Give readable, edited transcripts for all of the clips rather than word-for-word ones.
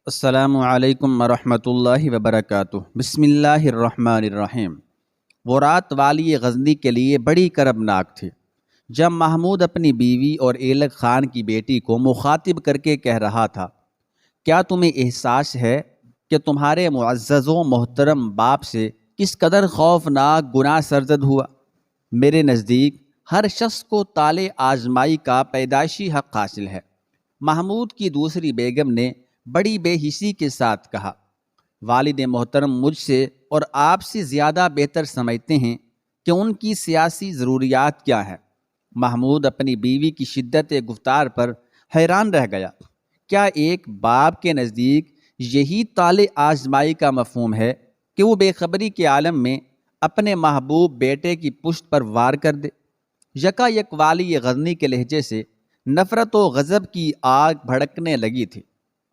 السلام علیکم ورحمۃ اللہ وبرکاتہ۔ بسم اللہ الرحمن الرحیم۔ وہ رات والی غزنی کے لیے بڑی کربناک تھی جب محمود اپنی بیوی اور ایلک خان کی بیٹی کو مخاطب کر کے کہہ رہا تھا، کیا تمہیں احساس ہے کہ تمہارے معزز و محترم باپ سے کس قدر خوفناک گناہ سرزد ہوا؟ میرے نزدیک ہر شخص کو طالع آزمائی کا پیدائشی حق حاصل ہے۔ محمود کی دوسری بیگم نے بڑی بے حسی کے ساتھ کہا، والد محترم مجھ سے اور آپ سے زیادہ بہتر سمجھتے ہیں کہ ان کی سیاسی ضروریات کیا ہیں۔ محمود اپنی بیوی کی شدت گفتار پر حیران رہ گیا۔ کیا ایک باپ کے نزدیک یہی طالع آزمائی کا مفہوم ہے کہ وہ بے خبری کے عالم میں اپنے محبوب بیٹے کی پشت پر وار کر دے؟ یکا یک والی غزنی کے لہجے سے نفرت و غضب کی آگ بھڑکنے لگی تھی۔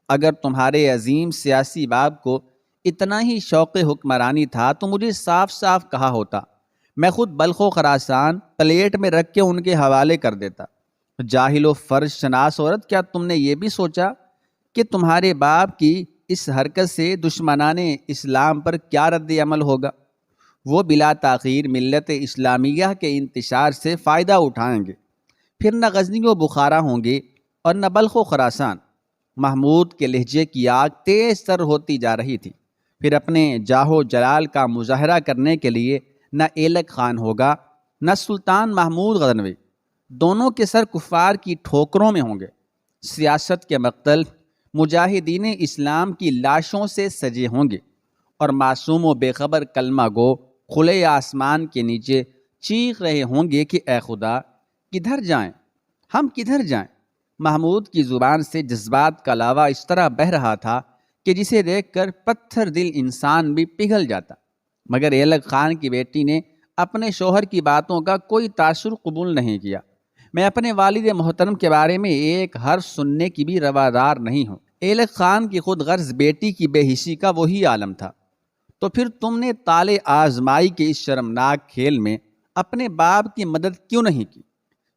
اگر تمہارے عظیم سیاسی باپ کو اتنا ہی شوق حکمرانی تھا تو مجھے صاف صاف کہا ہوتا، میں خود بلخ و خراسان پلیٹ میں رکھ کے ان کے حوالے کر دیتا۔ جاہل و فرض شناس عورت، کیا تم نے یہ بھی سوچا کہ تمہارے باپ کی اس حرکت سے دشمنان اسلام پر کیا رد عمل ہوگا؟ وہ بلا تاخیر ملت اسلامیہ کے انتشار سے فائدہ اٹھائیں گے، پھر نہ غزنی و بخارا ہوں گے اور نہ بلخ و خراسان۔ محمود کے لہجے کی آگ تیز تر ہوتی جا رہی تھی۔ پھر اپنے جاہ و جلال کا مظاہرہ کرنے کے لیے نہ ایلک خان ہوگا نہ سلطان محمود غزنوی، دونوں کے سر کفار کی ٹھوکروں میں ہوں گے۔ سیاست کے مقتل مجاہدین اسلام کی لاشوں سے سجے ہوں گے اور معصوم و بے خبر کلمہ گو کھلے آسمان کے نیچے چیخ رہے ہوں گے کہ اے خدا، کدھر جائیں ہم، کدھر جائیں؟ محمود کی زبان سے جذبات کا لاوا اس طرح بہہ رہا تھا کہ جسے دیکھ کر پتھر دل انسان بھی پگھل جاتا، مگر ایلک خان کی بیٹی نے اپنے شوہر کی باتوں کا کوئی تاثر قبول نہیں کیا۔ میں اپنے والد محترم کے بارے میں ایک حرف سننے کی بھی روادار نہیں ہوں۔ ایلک خان کی خود غرض بیٹی کی بے حسی کا وہی عالم تھا۔ تو پھر تم نے طالع آزمائی کے اس شرمناک کھیل میں اپنے باپ کی مدد کیوں نہیں کی؟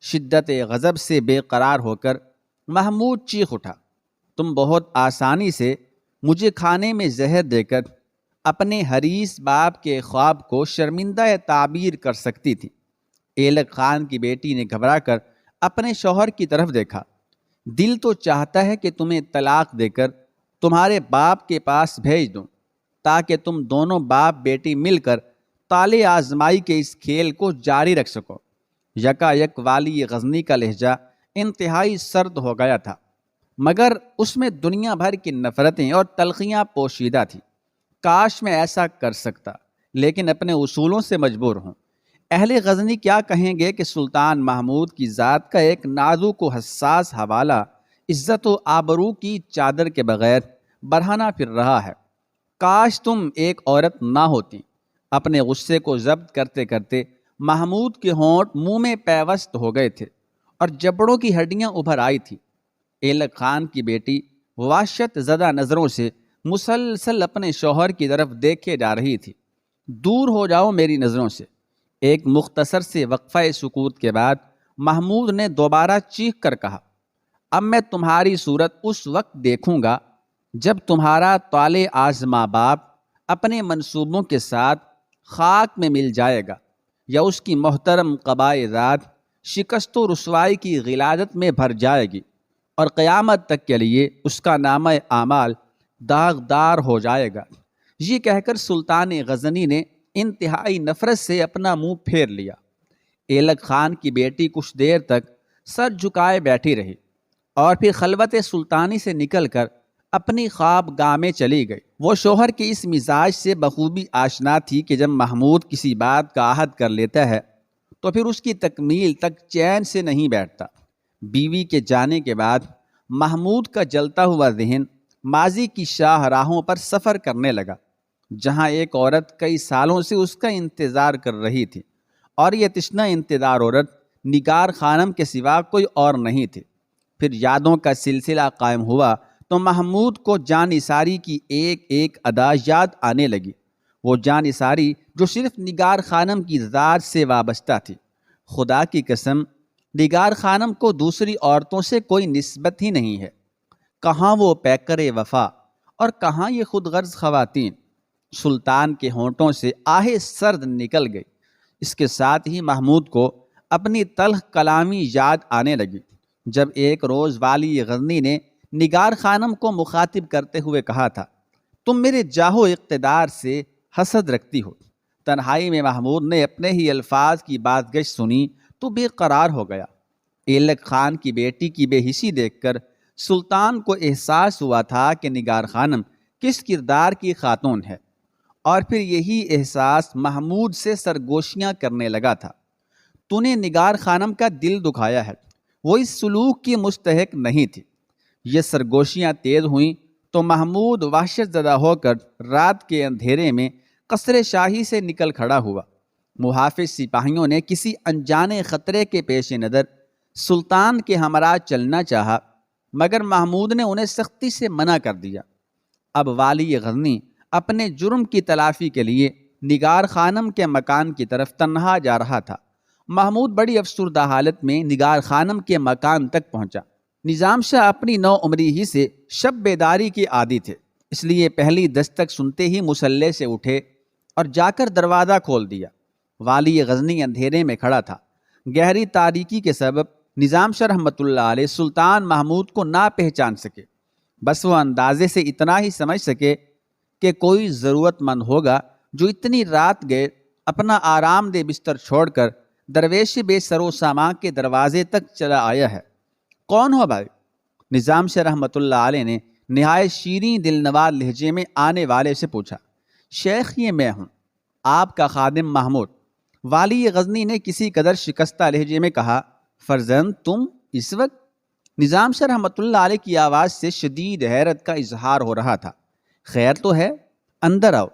شدت غضب سے بے قرار ہو کر محمود چیخ اٹھا، تم بہت آسانی سے مجھے کھانے میں زہر دے کر اپنے حریص باپ کے خواب کو شرمندہ تعبیر کر سکتی تھی۔ ایلک خان کی بیٹی نے گھبرا کر اپنے شوہر کی طرف دیکھا۔ دل تو چاہتا ہے کہ تمہیں طلاق دے کر تمہارے باپ کے پاس بھیج دوں تاکہ تم دونوں باپ بیٹی مل کر طالع آزمائی کے اس کھیل کو جاری رکھ سکو۔ یکا یک والی غزنی کا لہجہ انتہائی سرد ہو گیا تھا، مگر اس میں دنیا بھر کی نفرتیں اور تلخیاں پوشیدہ تھیں۔ کاش میں ایسا کر سکتا، لیکن اپنے اصولوں سے مجبور ہوں۔ اہل غزنی کیا کہیں گے کہ سلطان محمود کی ذات کا ایک نازک و حساس حوالہ عزت و آبرو کی چادر کے بغیر برہنہ پھر رہا ہے۔ کاش تم ایک عورت نہ ہوتی۔ اپنے غصے کو ضبط کرتے کرتے محمود کے ہونٹ منہ میں پیوست ہو گئے تھے اور جبڑوں کی ہڈیاں ابھر آئی تھی۔ ایلک خان کی بیٹی وحشت زدہ نظروں سے مسلسل اپنے شوہر کی طرف دیکھے جا رہی تھی۔ دور ہو جاؤ میری نظروں سے۔ ایک مختصر سے وقفہ سکوت کے بعد محمود نے دوبارہ چیخ کر کہا، اب میں تمہاری صورت اس وقت دیکھوں گا جب تمہارا طالع آزما باپ اپنے منصوبوں کے ساتھ خاک میں مل جائے گا یا اس کی محترم قبائے ذات شکست و رسوائی کی غلازت میں بھر جائے گی اور قیامت تک کے لیے اس کا نامہ اعمال داغدار ہو جائے گا۔ یہ کہہ کر سلطان غزنی نے انتہائی نفرت سے اپنا منہ پھیر لیا۔ ایلک خان کی بیٹی کچھ دیر تک سر جھکائے بیٹھی رہی اور پھر خلوت سلطانی سے نکل کر اپنی خواب گاہ میں چلی گئی۔ وہ شوہر کے اس مزاج سے بخوبی آشنا تھی کہ جب محمود کسی بات کا عہد کر لیتا ہے تو پھر اس کی تکمیل تک چین سے نہیں بیٹھتا۔ بیوی کے جانے کے بعد محمود کا جلتا ہوا ذہن ماضی کی شاہراہوں پر سفر کرنے لگا، جہاں ایک عورت کئی سالوں سے اس کا انتظار کر رہی تھی، اور یہ تشنہ انتظار عورت نگار خانم کے سوا کوئی اور نہیں تھی۔ پھر یادوں کا سلسلہ قائم ہوا تو محمود کو جان نثاری کی ایک ایک ادا یاد آنے لگی، وہ جان نثاری جو صرف نگار خانم کی ذات سے وابستہ تھی۔ خدا کی قسم، نگار خانم کو دوسری عورتوں سے کوئی نسبت ہی نہیں ہے۔ کہاں وہ پیکر وفا اور کہاں یہ خود غرض خواتین۔ سلطان کے ہونٹوں سے آہ سرد نکل گئی۔ اس کے ساتھ ہی محمود کو اپنی تلخ کلامی یاد آنے لگی۔ جب ایک روز والی غزنی نے نگار خانم کو مخاطب کرتے ہوئے کہا تھا، تم میرے جاہو اقتدار سے حسد رکھتی ہو۔ تنہائی میں محمود نے اپنے ہی الفاظ کی بازگشت سنی تو بے قرار ہو گیا۔ ایلک خان کی بیٹی کی بے حسی دیکھ کر سلطان کو احساس ہوا تھا کہ نگار خانم کس کردار کی خاتون ہے، اور پھر یہی احساس محمود سے سرگوشیاں کرنے لگا تھا۔ تو نے نگار خانم کا دل دکھایا ہے، وہ اس سلوک کی مستحق نہیں تھی۔ یہ سرگوشیاں تیز ہوئیں تو محمود وحشت زدہ ہو کر رات کے اندھیرے میں قصر شاہی سے نکل کھڑا ہوا۔ محافظ سپاہیوں نے کسی انجانے خطرے کے پیش نظر سلطان کے ہمراہ چلنا چاہا، مگر محمود نے انہیں سختی سے منع کر دیا۔ اب والی غزنی اپنے جرم کی تلافی کے لیے نگار خانم کے مکان کی طرف تنہا جا رہا تھا۔ محمود بڑی افسردہ حالت میں نگار خانم کے مکان تک پہنچا۔ نظام شاہ اپنی نو عمری ہی سے شب بیداری کے عادی تھے، اس لیے پہلی دستک سنتے ہی مصلے سے اٹھے اور جا کر دروازہ کھول دیا۔ والی غزنی اندھیرے میں کھڑا تھا۔ گہری تاریکی کے سبب نظام شاہ رحمۃ اللہ علیہ سلطان محمود کو نہ پہچان سکے، بس وہ اندازے سے اتنا ہی سمجھ سکے کہ کوئی ضرورت مند ہوگا جو اتنی رات گئے اپنا آرام دہ بستر چھوڑ کر درویش بے سر و سامان کے دروازے تک چلا آیا ہے۔ کون ہو بھائی؟ نظام شاہ رحمۃ اللہ علیہ نے نہایت شیریں دل نواز لہجے میں آنے والے سے پوچھا۔ شیخ یہ میں ہوں، آپ کا خادم محمود۔ والی غزنی نے کسی قدر شکستہ لہجے میں کہا، فرزند تم اس وقت؟ نظام شاہ رحمۃ اللہ علیہ کی آواز سے شدید حیرت کا اظہار ہو رہا تھا۔ خیر تو ہے، اندر آؤ۔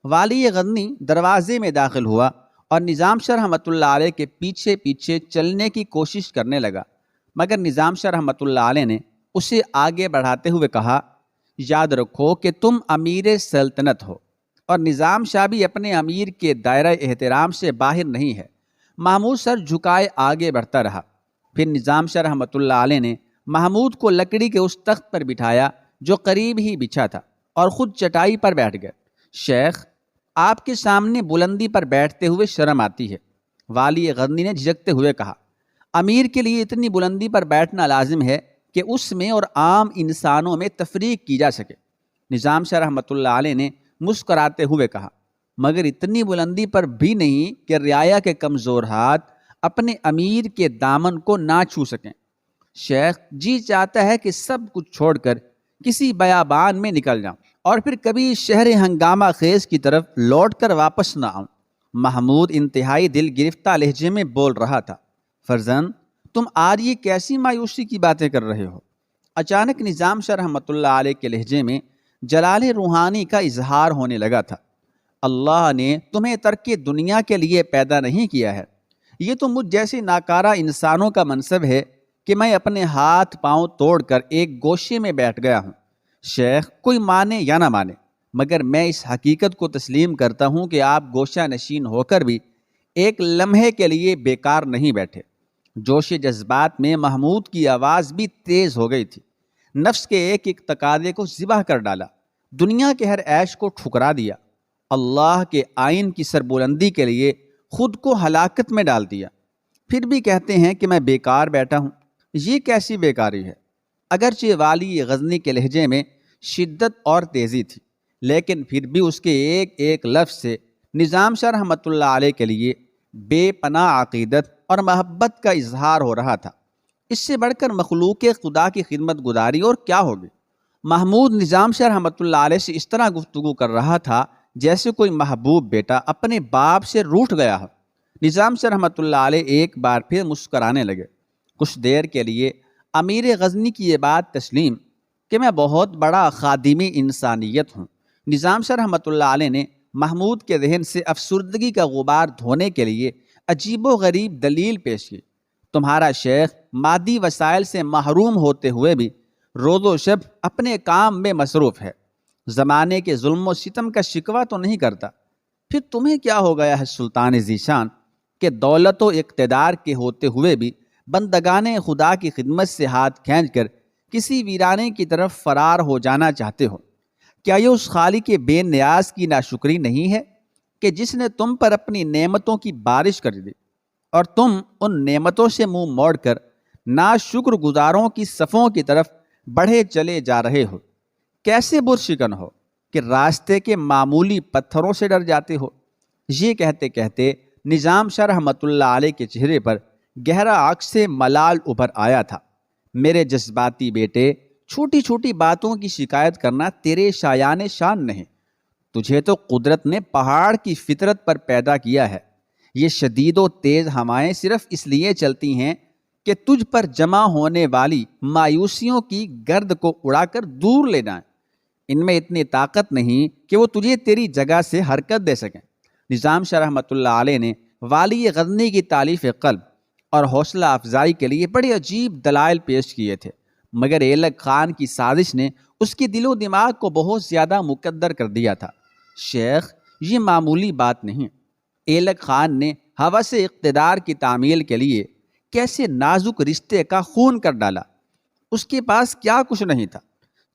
والی غزنی دروازے میں داخل ہوا اور نظام شاہ رحمۃ اللہ علیہ کے پیچھے پیچھے چلنے کی کوشش کرنے لگا، مگر نظام شاہ رحمۃ اللہ علیہ نے اسے آگے بڑھاتے ہوئے کہا، یاد رکھو کہ تم امیر سلطنت ہو، اور نظام شاہ بھی اپنے امیر کے دائرہ احترام سے باہر نہیں ہے۔ محمود سر جھکائے آگے بڑھتا رہا۔ پھر نظام شاہ رحمۃ اللہ علیہ نے محمود کو لکڑی کے اس تخت پر بٹھایا جو قریب ہی بچھا تھا، اور خود چٹائی پر بیٹھ گئے۔ شیخ، آپ کے سامنے بلندی پر بیٹھتے ہوئے شرم آتی ہے، والی غزنی نے جھجکتے ہوئے کہا۔ امیر کے لیے اتنی بلندی پر بیٹھنا لازم ہے کہ اس میں اور عام انسانوں میں تفریق کی جا سکے۔ نظام شاہ رحمۃ اللہ علیہ نے مسکراتے ہوئے کہا، مگر اتنی بلندی پر بھی نہیں کہ رعایا کے کمزور ہاتھ اپنے امیر کے دامن کو نہ چھو سکیں۔ شیخ، جی چاہتا ہے کہ سب کچھ چھوڑ کر کسی بیابان میں نکل جاؤں اور پھر کبھی شہر ہنگامہ خیز کی طرف لوٹ کر واپس نہ آؤں۔ محمود انتہائی دل گرفتہ لہجے میں بول رہا تھا، فرزند تم آج یہ کیسی مایوسی کی باتیں کر رہے ہو؟ اچانک نظام شاہ رحمۃ اللہ علیہ کے لہجے میں جلال روحانی کا اظہار ہونے لگا تھا۔ اللہ نے تمہیں ترک دنیا کے لیے پیدا نہیں کیا ہے، یہ تو مجھ جیسے ناکارہ انسانوں کا منصب ہے کہ میں اپنے ہاتھ پاؤں توڑ کر ایک گوشے میں بیٹھ گیا ہوں۔ شیخ، کوئی مانے یا نہ مانے، مگر میں اس حقیقت کو تسلیم کرتا ہوں کہ آپ گوشہ نشین ہو کر بھی ایک لمحے کے لیے بیکار نہیں بیٹھے۔ جوش جذبات میں محمود کی آواز بھی تیز ہو گئی تھی۔ نفس کے ایک ایک تقاضے کو ذبح کر ڈالا، دنیا کے ہر عیش کو ٹھکرا دیا، اللہ کے آئین کی سربلندی کے لیے خود کو ہلاکت میں ڈال دیا۔ پھر بھی کہتے ہیں کہ میں بیکار بیٹھا ہوں، یہ کیسی بیکاری ہے؟ اگرچہ والی غزنی کے لہجے میں شدت اور تیزی تھی، لیکن پھر بھی اس کے ایک ایک لفظ سے نظام شاہ رحمۃ اللہ علیہ کے لیے بے پناہ عقیدت اور محبت کا اظہار ہو رہا تھا۔ اس سے بڑھ کر مخلوق خدا کی خدمت گزاری اور کیا ہوگی؟ محمود نظام شاہ رحمۃ اللہ علیہ سے اس طرح گفتگو کر رہا تھا جیسے کوئی محبوب بیٹا اپنے باپ سے روٹھ گیا ہو۔ نظام شاہ رحمۃ اللہ علیہ ایک بار پھر مسکرانے لگے۔ کچھ دیر کے لیے امیر غزنی کی یہ بات تسلیم کہ میں بہت بڑا خادم انسانیت ہوں۔ نظام شاہ رحمۃ اللہ علیہ نے محمود کے ذہن سے افسردگی کا غبار دھونے کے لیے عجیب و غریب دلیل پیش کی۔ تمہارا شیخ مادی وسائل سے محروم ہوتے ہوئے بھی روز و شب اپنے کام میں مصروف ہے، زمانے کے ظلم و ستم کا شکوہ تو نہیں کرتا۔ پھر تمہیں کیا ہو گیا ہے سلطان ذیشان کہ دولت و اقتدار کے ہوتے ہوئے بھی بندگان خدا کی خدمت سے ہاتھ کھینچ کر کسی ویرانے کی طرف فرار ہو جانا چاہتے ہو؟ کیا یہ اس خالق بے نیاز کی ناشکری نہیں ہے کہ جس نے تم پر اپنی نعمتوں کی بارش کر دی اور تم ان نعمتوں سے منہ موڑ کر ناشکر گزاروں کی صفوں کی طرف بڑھے چلے جا رہے ہو؟ کیسے برشکن ہو کہ راستے کے معمولی پتھروں سے ڈر جاتے ہو؟ یہ کہتے کہتے نظام شاہ رحمۃ اللہ علیہ کے چہرے پر گہرا عکس ملال ابھر آیا تھا۔ میرے جذباتی بیٹے، چھوٹی چھوٹی باتوں کی شکایت کرنا تیرے شایان شان نہیں۔ تجھے تو قدرت نے پہاڑ کی فطرت پر پیدا کیا ہے۔ یہ شدید و تیز ہوائیں صرف اس لیے چلتی ہیں کہ تجھ پر جمع ہونے والی مایوسیوں کی گرد کو اڑا کر دور لے جائیں۔ ان میں اتنی طاقت نہیں کہ وہ تجھے تیری جگہ سے حرکت دے سکیں۔ نظام شاہ رحمۃ اللہ علیہ نے والی غزنی کی تالیف قلب اور حوصلہ افزائی کے لیے بڑے عجیب دلائل پیش کیے تھے، مگر ایلک خان کی سازش نے اس کے دل و دماغ کو بہت زیادہ مقدر کر دیا تھا۔ شیخ، یہ معمولی بات نہیں۔ ایلک خان نے ہوس اقتدار کی تعمیل کے لیے کیسے نازک رشتے کا خون کر ڈالا۔ اس کے پاس کیا کچھ نہیں تھا۔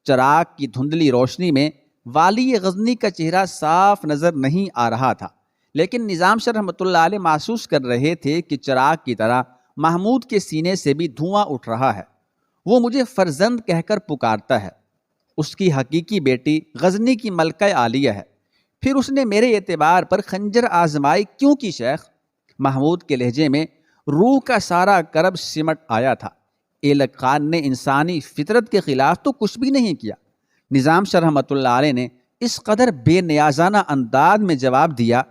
چراغ کی دھندلی روشنی میں والی غزنی کا چہرہ صاف نظر نہیں آ رہا تھا، لیکن نظام شاہ رحمۃ اللہ علیہ محسوس کر رہے تھے کہ چراغ کی طرح محمود کے سینے سے بھی دھواں اٹھ رہا ہے۔ وہ مجھے فرزند کہہ کر پکارتا ہے۔ اس کی حقیقی بیٹی غزنی کی ملکہ عالیہ ہے، پھر اس نے میرے اعتبار پر خنجر آزمائی کیوں کی شیخ؟ محمود کے لہجے میں روح کا سارا کرب سمٹ آیا تھا۔ ایلک خان نے انسانی فطرت کے خلاف تو کچھ بھی نہیں کیا۔ نظام شاہ رحمۃ اللہ علیہ نے اس قدر بے نیازانہ انداز میں جواب دیا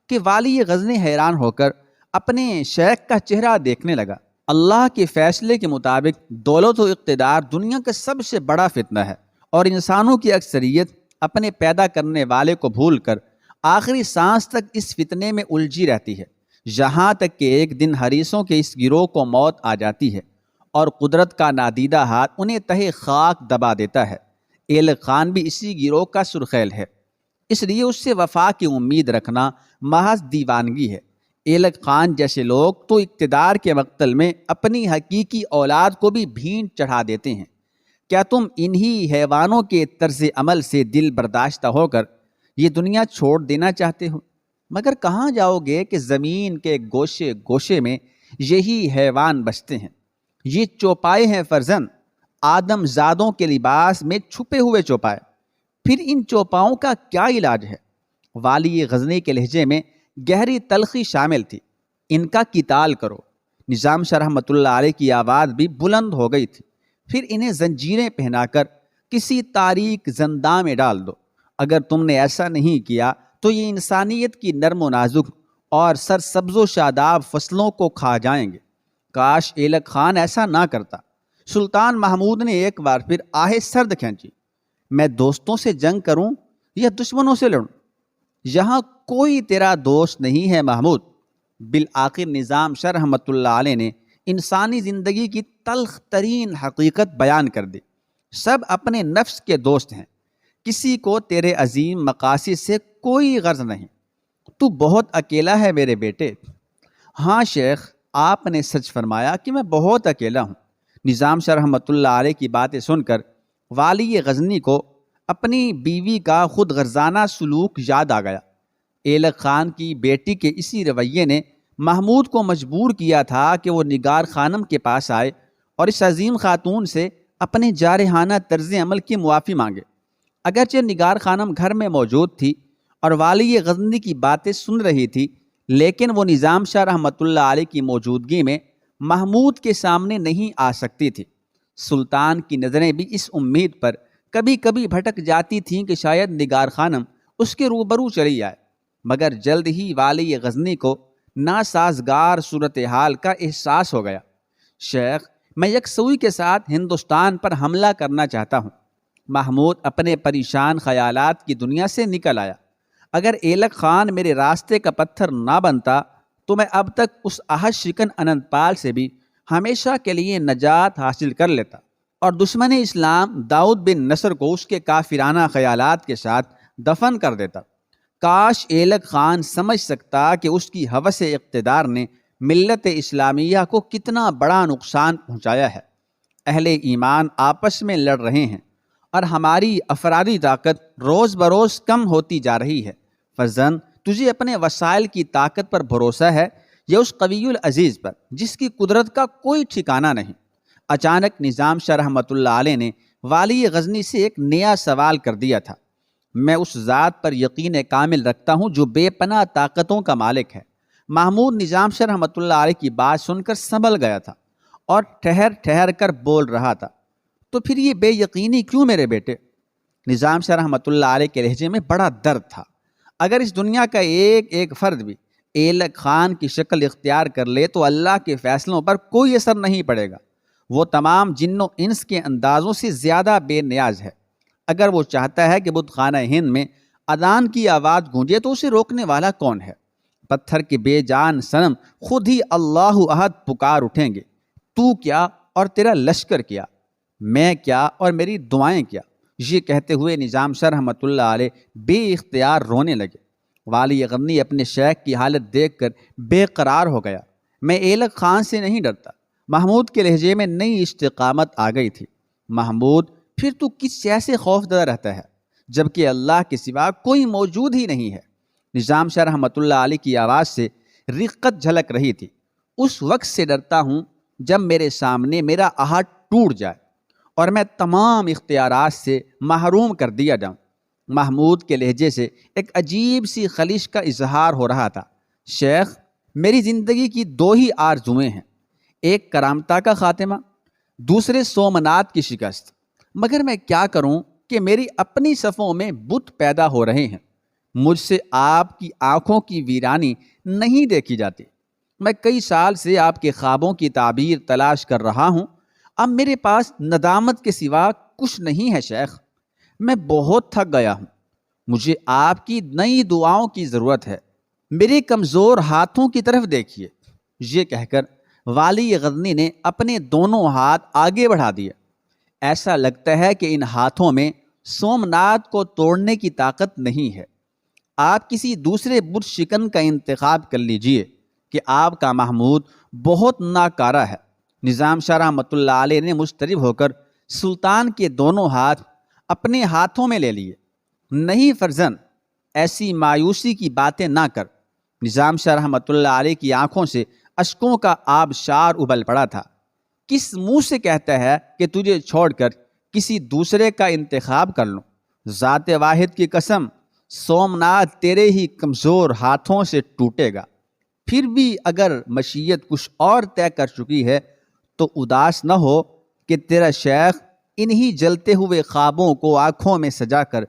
کہ والی غزنی حیران ہو کر اپنے شیخ کا چہرہ دیکھنے لگا۔ اللہ کے فیصلے کے مطابق دولت و اقتدار دنیا کا سب سے بڑا فتنہ ہے، اور انسانوں کی اکثریت اپنے پیدا کرنے والے کو بھول کر آخری سانس تک اس فتنے میں الجھی رہتی ہے، یہاں تک کہ ایک دن حریصوں کے اس گروہ کو موت آ جاتی ہے اور قدرت کا نادیدہ ہاتھ انہیں تہے خاک دبا دیتا ہے۔ ایلک خان بھی اسی گروہ کا سرخیل ہے، اس لیے اس سے وفا کی امید رکھنا محض دیوانگی ہے۔ ایلک خان جیسے لوگ تو اقتدار کے مقتل میں اپنی حقیقی اولاد کو بھی بھینٹ چڑھا دیتے ہیں۔ کیا تم انہی حیوانوں کے طرز عمل سے دل برداشتہ ہو کر یہ دنیا چھوڑ دینا چاہتے ہو؟ مگر کہاں جاؤ گے کہ زمین کے گوشے گوشے میں یہی حیوان بستے ہیں۔ یہ چوپائے ہیں فرزند، آدم زادوں کے لباس میں چھپے ہوئے چوپائے۔ پھر ان چوپاؤں کا کیا علاج ہے؟ والی غزنی کے لہجے میں گہری تلخی شامل تھی۔ ان کا قتال کرو۔ نظام شاہ رحمۃ اللہ علیہ کی آواز بھی بلند ہو گئی تھی۔ پھر انہیں زنجیریں پہنا کر کسی تاریک زنداں میں ڈال دو۔ اگر تم نے ایسا نہیں کیا تو یہ انسانیت کی نرم و نازک اور سرسبز و شاداب فصلوں کو کھا جائیں گے۔ کاش ایلک خان ایسا نہ کرتا۔ سلطان محمود نے ایک بار پھر آہ سرد کھینچی۔ میں دوستوں سے جنگ کروں یا دشمنوں سے لڑوں؟ یہاں کوئی تیرا دوست نہیں ہے محمود۔ بالآخر نظام شاہ رحمۃ اللہ علیہ نے انسانی زندگی کی تلخ ترین حقیقت بیان کر دی۔ سب اپنے نفس کے دوست ہیں، کسی کو تیرے عظیم مقاصد سے کوئی غرض نہیں۔ تو بہت اکیلا ہے میرے بیٹے۔ ہاں شیخ، آپ نے سچ فرمایا کہ میں بہت اکیلا ہوں۔ نظام شاہ رحمۃ اللہ علیہ کی باتیں سن کر والی غزنی کو اپنی بیوی کا خود غرضانہ سلوک یاد آ گیا۔ ایلک خان کی بیٹی کے اسی رویے نے محمود کو مجبور کیا تھا کہ وہ نگار خانم کے پاس آئے اور اس عظیم خاتون سے اپنے جارحانہ طرز عمل کی معافی مانگے۔ اگرچہ نگار خانم گھر میں موجود تھی اور والی غزنی کی باتیں سن رہی تھی، لیکن وہ نظام شاہ رحمۃ اللہ علیہ کی موجودگی میں محمود کے سامنے نہیں آ سکتی تھی۔ سلطان کی نظریں بھی اس امید پر کبھی کبھی بھٹک جاتی تھیں کہ شاید نگار خانم اس کے روبرو چلی آئے، مگر جلد ہی والی غزنی کو ناسازگار صورتحال کا احساس ہو گیا۔ شیخ، میں یکسوئی کے ساتھ ہندوستان پر حملہ کرنا چاہتا ہوں۔ محمود اپنے پریشان خیالات کی دنیا سے نکل آیا۔ اگر ایلک خان میرے راستے کا پتھر نہ بنتا تو میں اب تک اس احد شکن اننت پال سے بھی ہمیشہ کے لیے نجات حاصل کر لیتا اور دشمن اسلام داؤد بن نصر کو اس کے کافرانہ خیالات کے ساتھ دفن کر دیتا۔ کاش ایلک خان سمجھ سکتا کہ اس کی ہوس اقتدار نے ملت اسلامیہ کو کتنا بڑا نقصان پہنچایا ہے۔ اہل ایمان آپس میں لڑ رہے ہیں اور ہماری افرادی طاقت روز بروز کم ہوتی جا رہی ہے۔ فرزند، تجھے اپنے وسائل کی طاقت پر بھروسہ ہے یا اس قوی العزیز پر جس کی قدرت کا کوئی ٹھکانہ نہیں؟ اچانک نظام شاہ رحمۃ اللہ علیہ نے والی غزنی سے ایک نیا سوال کر دیا تھا۔ میں اس ذات پر یقین کامل رکھتا ہوں جو بے پناہ طاقتوں کا مالک ہے۔ محمود نظام شاہ رحمۃ اللہ علیہ کی بات سن کر سنبھل گیا تھا اور ٹھہر ٹھہر کر بول رہا تھا، تو پھر یہ بے یقینی کیوں میرے بیٹے؟ نظام شاہ رحمۃ اللہ علیہ کے لہجے میں بڑا درد تھا۔ اگر اس دنیا کا ایک ایک فرد بھی ایلک خان کی شکل اختیار کر لے تو اللہ کے فیصلوں پر کوئی اثر نہیں پڑے گا۔ وہ تمام جن و انس کے اندازوں سے زیادہ بے نیاز ہے۔ اگر وہ چاہتا ہے کہ بت خانہ ہند میں اذان کی آواز گونجے تو اسے روکنے والا کون ہے؟ پتھر کے بے جان صنم خود ہی اللہ احد پکار اٹھیں گے۔ تو کیا اور تیرا لشکر کیا، میں کیا اور میری دعائیں کیا؟ یہ کہتے ہوئے نظام شاہ رحمۃ اللہ علیہ بے اختیار رونے لگے۔ والی غزنی اپنے شیخ کی حالت دیکھ کر بے قرار ہو گیا۔ میں ایلک خان سے نہیں ڈرتا۔ محمود کے لہجے میں نئی استقامت آ گئی تھی۔ محمود، پھر تو کس شے سے خوف زدہ رہتا ہے جبکہ اللہ کے سوا کوئی موجود ہی نہیں ہے؟ نظام شاہ رحمۃ اللہ علیہ کی آواز سے رقت جھلک رہی تھی۔ اس وقت سے ڈرتا ہوں جب میرے سامنے میرا احد ٹوٹ جائے اور میں تمام اختیارات سے محروم کر دیا جاؤں۔ محمود کے لہجے سے ایک عجیب سی خلش کا اظہار ہو رہا تھا۔ شیخ، میری زندگی کی دو ہی آرزویں ہیں، ایک کرامتا کا خاتمہ، دوسرے سومنات کی شکست۔ مگر میں کیا کروں کہ میری اپنی صفوں میں بت پیدا ہو رہے ہیں۔ مجھ سے آپ کی آنکھوں کی ویرانی نہیں دیکھی جاتی۔ میں کئی سال سے آپ کے خوابوں کی تعبیر تلاش کر رہا ہوں۔ اب میرے پاس ندامت کے سوا کچھ نہیں ہے شیخ۔ میں بہت تھک گیا ہوں۔ مجھے آپ کی نئی دعاؤں کی ضرورت ہے۔ میرے کمزور ہاتھوں کی طرف دیکھیے۔ یہ کہہ کر والی غزنی نے اپنے دونوں ہاتھ آگے بڑھا دیے۔ ایسا لگتا ہے کہ ان ہاتھوں میں سومنات کو توڑنے کی طاقت نہیں ہے۔ آپ کسی دوسرے بت شکن کا انتخاب کر لیجئے کہ آپ کا محمود بہت ناکارہ ہے۔ نظام شاہ رحمۃ اللہ علیہ نے مضطرب ہو کر سلطان کے دونوں ہاتھ اپنے ہاتھوں میں لے لیے۔ نہیں فرزند، ایسی مایوسی کی باتیں نہ کر۔ نظام شاہ رحمۃ اللہ علیہ کی آنکھوں سے اشکوں کا آبشار ابل پڑا تھا۔ کس منہ سے کہتا ہے کہ تجھے چھوڑ کر کسی دوسرے کا انتخاب کر لوں؟ ذات واحد کی قسم، سومنات تیرے ہی کمزور ہاتھوں سے ٹوٹے گا۔ پھر بھی اگر مشیت کچھ اور طے کر چکی ہے تو اداس نہ ہو کہ تیرا شیخ انہی جلتے ہوئے خوابوں کو آنکھوں میں سجا کر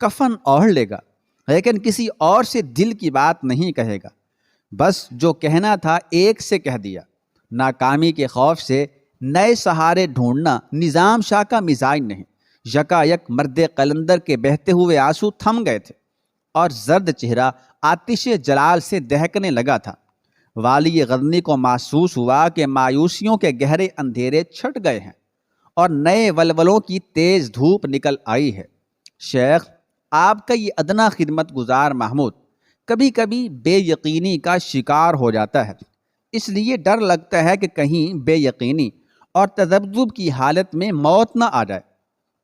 کفن اوڑھ لے گا، لیکن کسی اور سے دل کی بات نہیں کہے گا۔ بس جو کہنا تھا ایک سے کہہ دیا۔ ناکامی کے خوف سے نئے سہارے ڈھونڈنا نظام شاہ کا مزاج نہیں۔ یکا یک مرد قلندر کے بہتے ہوئے آنسو تھم گئے تھے اور زرد چہرہ آتش جلال سے دہکنے لگا تھا۔ والی غزنی کو محسوس ہوا کہ مایوسیوں کے گہرے اندھیرے چھٹ گئے ہیں اور نئے ولولوں کی تیز دھوپ نکل آئی ہے۔ شیخ، آپ کا یہ ادنا خدمت گزار محمود کبھی کبھی بے یقینی کا شکار ہو جاتا ہے، اس لیے ڈر لگتا ہے کہ کہیں بے یقینی اور تذبذب کی حالت میں موت نہ آ جائے۔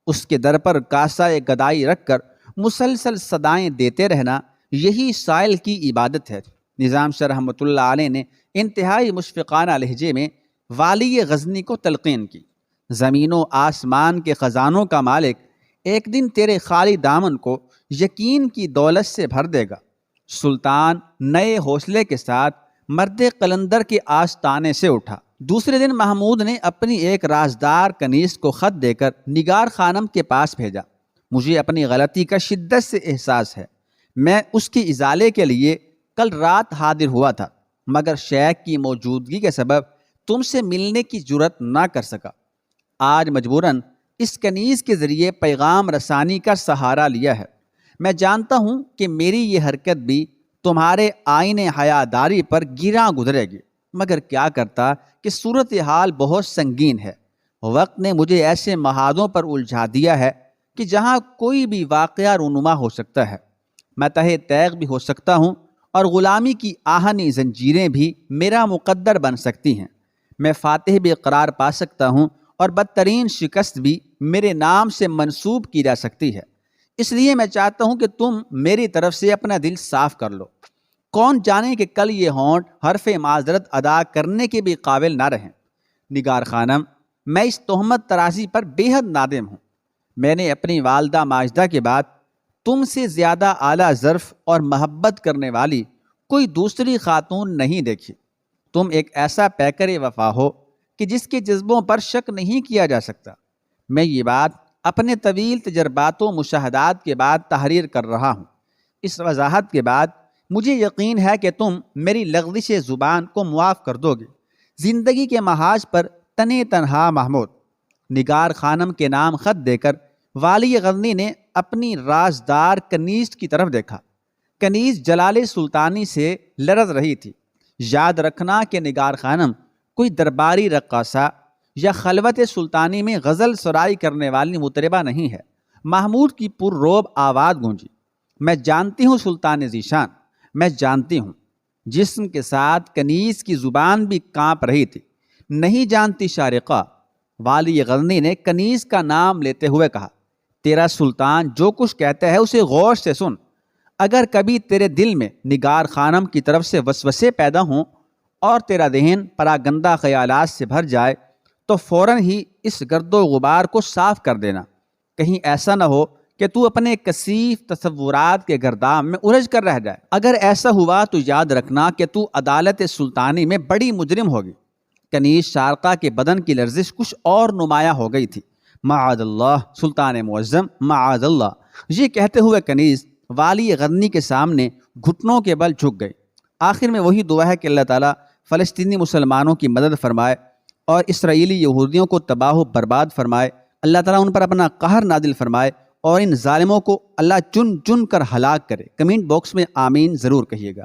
اس کے در پر کاسہ گدائی رکھ کر مسلسل صدائیں دیتے رہنا یہی سائل کی عبادت ہے۔ نظام شاہ رحمۃ اللہ علیہ نے انتہائی مشفقانہ لہجے میں والی غزنی کو تلقین کی۔ زمین و آسمان کے خزانوں کا مالک ایک دن تیرے خالی دامن کو یقین کی دولت سے بھر دے گا۔ سلطان نئے حوصلے کے ساتھ مرد قلندر کے آستانے سے اٹھا۔ دوسرے دن محمود نے اپنی ایک رازدار کنیز کو خط دے کر نگار خانم کے پاس بھیجا۔ مجھے اپنی غلطی کا شدت سے احساس ہے۔ میں اس کی ازالے کے لیے کل رات حاضر ہوا تھا، مگر شیخ کی موجودگی کے سبب تم سے ملنے کی جرت نہ کر سکا۔ آج مجبوراً اس کنیز کے ذریعے پیغام رسانی کا سہارا لیا ہے۔ میں جانتا ہوں کہ میری یہ حرکت بھی تمہارے آئین حیاداری پر گراں گزرے گی، مگر کیا کرتا کہ صورتحال بہت سنگین ہے۔ وقت نے مجھے ایسے محاذوں پر الجھا دیا ہے کہ جہاں کوئی بھی واقعہ رونما ہو سکتا ہے۔ میں تہہ تیغ بھی ہو سکتا ہوں اور غلامی کی آہنی زنجیریں بھی میرا مقدر بن سکتی ہیں۔ میں فاتح بھی قرار پا سکتا ہوں اور بدترین شکست بھی میرے نام سے منسوب کی جا سکتی ہے، اس لیے میں چاہتا ہوں کہ تم میری طرف سے اپنا دل صاف کر لو۔ کون جانے کہ کل یہ ہونٹ حرف معذرت ادا کرنے کے بھی قابل نہ رہیں۔ نگار خانم، میں اس تہمت تراشی پر بے حد نادم ہوں۔ میں نے اپنی والدہ ماجدہ کے بعد تم سے زیادہ اعلیٰ ظرف اور محبت کرنے والی کوئی دوسری خاتون نہیں دیکھی۔ تم ایک ایسا پیکر وفا ہو کہ جس کے جذبوں پر شک نہیں کیا جا سکتا۔ میں یہ بات اپنے طویل تجربات و مشاہدات کے بعد تحریر کر رہا ہوں۔ اس وضاحت کے بعد مجھے یقین ہے کہ تم میری لغزش زبان کو معاف کر دو گے۔ زندگی کے محاذ پر تنے تنہا محمود۔ نگار خانم کے نام خط دے کر والی غزنی نے اپنی رازدار کنیز کی طرف دیکھا۔ کنیز جلال سلطانی سے لرز رہی تھی۔ یاد رکھنا کہ نگار خانم کوئی درباری رقاصہ یا خلوت سلطانی میں غزل سرائی کرنے والی مطربہ نہیں ہے۔ محمود کی پر روب آواز گونجی، میں جانتی ہوں سلطان ذیشان، میں جانتی ہوں۔ جسم کے ساتھ کنیز کی زبان بھی کانپ رہی تھی۔ نہیں جانتی شارقہ، والی غزنی نے کنیز کا نام لیتے ہوئے کہا، تیرا سلطان جو کچھ کہتا ہے اسے غور سے سن۔ اگر کبھی تیرے دل میں نگار خانم کی طرف سے وسوسے پیدا ہوں اور تیرا ذہن پراگندہ خیالات سے بھر جائے تو فوراً ہی اس گرد و غبار کو صاف کر دینا۔ کہیں ایسا نہ ہو کہ تو اپنے کثیف تصورات کے گردام میں الجھ کر رہ جائے۔ اگر ایسا ہوا تو یاد رکھنا کہ تو عدالت سلطانی میں بڑی مجرم ہوگی۔ کنیز شارقہ کے بدن کی لرزش کچھ اور نمایاں ہو گئی تھی۔ معاذ اللہ سلطان معظم، معاذ اللہ، یہ کہتے ہوئے کنیز والی غزنی کے سامنے گھٹنوں کے بل جھک گئی۔ آخر میں وہی دعا ہے کہ اللہ تعالیٰ فلسطینی مسلمانوں کی مدد فرمائے اور اسرائیلی یہودیوں کو تباہ و برباد فرمائے۔ اللہ تعالیٰ ان پر اپنا قہر نازل فرمائے اور ان ظالموں کو اللہ چن چن کر ہلاک کرے۔ کمنٹ باکس میں آمین ضرور کہیے گا۔